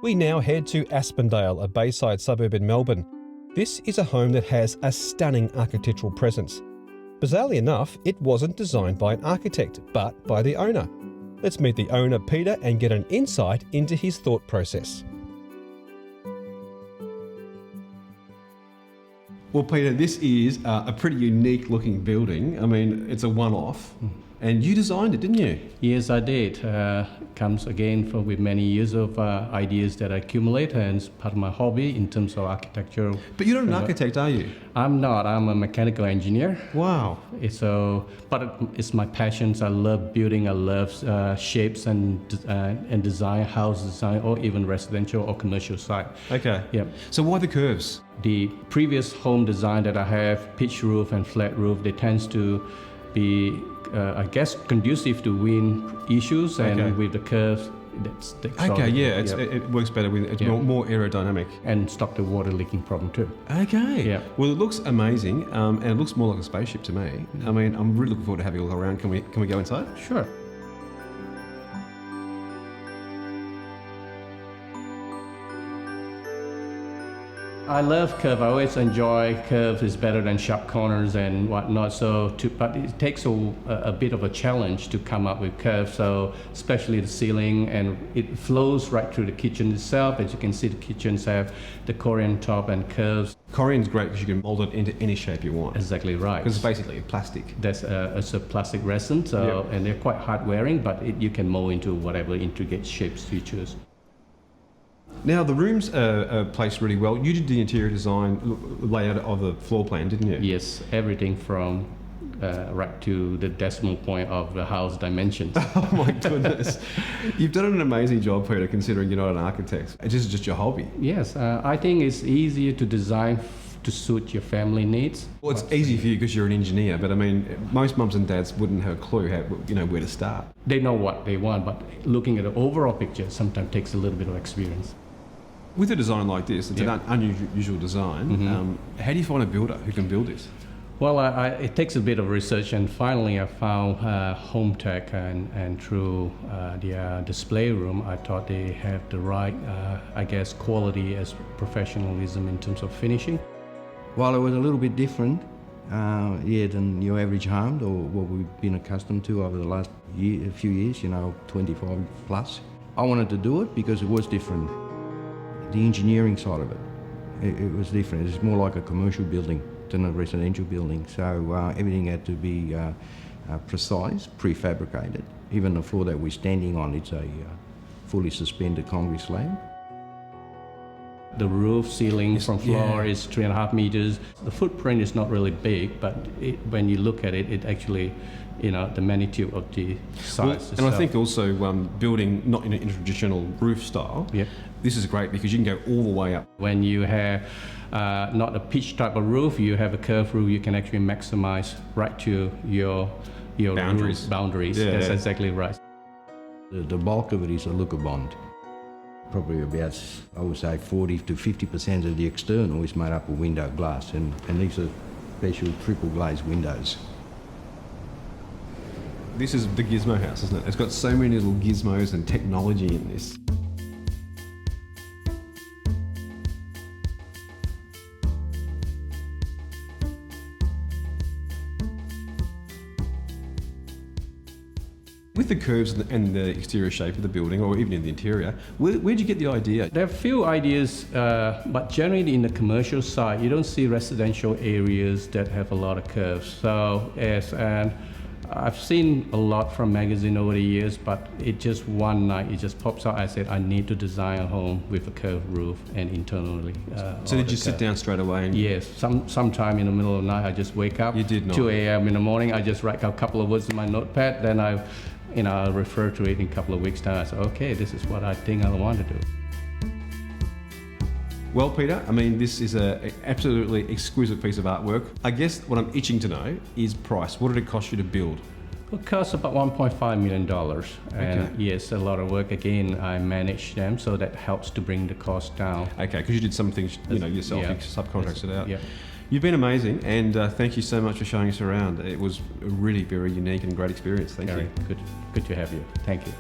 We now head to Aspendale, a bayside suburb in Melbourne. This is a home that has a stunning architectural presence. Bizarrely enough, it wasn't designed by an architect, but by the owner. Let's meet the owner, Peter, and get an insight into his thought process. Well, Peter, this is a pretty unique looking building. I mean, it's a one-off. And you designed it, didn't you? Yes, I did. Comes again with many years of ideas that I accumulate, and it's part of my hobby in terms of architecture. But you're not an architect, are you? I'm not. I'm a mechanical engineer. Wow. But it's my passions. I love building. I love shapes and design, house design, or even residential or commercial site. Okay. Yep. So why the curves? The previous home design that I have, pitch roof and flat roof, they tends to be, I guess, conducive to wind issues, and with the curves, that's it works better with it's more aerodynamic and stop the water leaking problem too. Okay. Yeah. Well, it looks amazing, and it looks more like a spaceship to me. I mean, I'm really looking forward to having a look around. Can we go inside? Sure. I love curve. I always enjoy curves. It's better than sharp corners and whatnot. But it takes a bit of a challenge to come up with curves. So especially the ceiling, and it flows right through the kitchen itself. As you can see, the kitchens have the Korean top and curves. Korean's great because you can mold it into any shape you want. Exactly right. Because it's basically plastic. That's it's a plastic resin, and they're quite hard wearing, but you can mold into whatever intricate shapes you choose. Now, the rooms are placed really well. You did the interior design layout of the floor plan, didn't you? Yes, everything from right to the decimal point of the house dimensions. Oh my goodness. You've done an amazing job, Peter, considering you're not an architect. This is just your hobby. Yes, I think it's easier to design to suit your family needs. Well, it's easy for you because you're an engineer, but I mean, most mums and dads wouldn't have a clue where to start. They know what they want, but looking at the overall picture sometimes takes a little bit of experience. With a design like this, it's an unusual design. How do you find a builder who can build this? Well, it takes a bit of research, and finally I found Hometec, and through their display room, I thought they have the right, quality as professionalism in terms of finishing. While it was a little bit different, than your average home or what we've been accustomed to over the last few years, 25 plus, I wanted to do it because it was different. The engineering side of it was different. It's more like a commercial building than a residential building. So everything had to be precise, prefabricated. Even the floor that we're standing on, it's a fully suspended concrete slab. The roof ceiling from floor is 3.5 meters. The footprint is not really big, but when you look at it, it actually, the magnitude of the size. And I think also building not in a traditional roof style, this is great because you can go all the way up. When you have not a pitch type of roof, you have a curved roof, you can actually maximize right to your boundaries. Yeah, that's exactly right. The bulk of it is a looker bond. Probably about, I would say, 40 to 50% of the external is made up of window glass, and these are special triple glazed windows. This is the gizmo house, isn't it? It's got so many little gizmos and technology in this. With the curves and the exterior shape of the building, or even in the interior, where'd you get the idea? There are a few ideas, but generally in the commercial side, you don't see residential areas that have a lot of curves. So, I've seen a lot from magazine over the years, but one night it just pops out. I said, I need to design a home with a curved roof and internally. So did you sit down straight away? Yes, sometime in the middle of the night I just wake up. You did not. 2 a.m. in the morning, I just write a couple of words in my notepad, then I'll refer to it in a couple of weeks' time. I said, okay, this is what I think I want to do. Well, Peter, I mean, this is an absolutely exquisite piece of artwork. I guess what I'm itching to know is price. What did it cost you to build? It costs about $1.5 million. And yes, a lot of work. Again, I manage them, so that helps to bring the cost down. Okay, because you did some things, yourself, you subcontracted it out. Yeah. You've been amazing, and thank you so much for showing us around. It was a really very unique and great experience. Thank you. Good to have you. Thank you.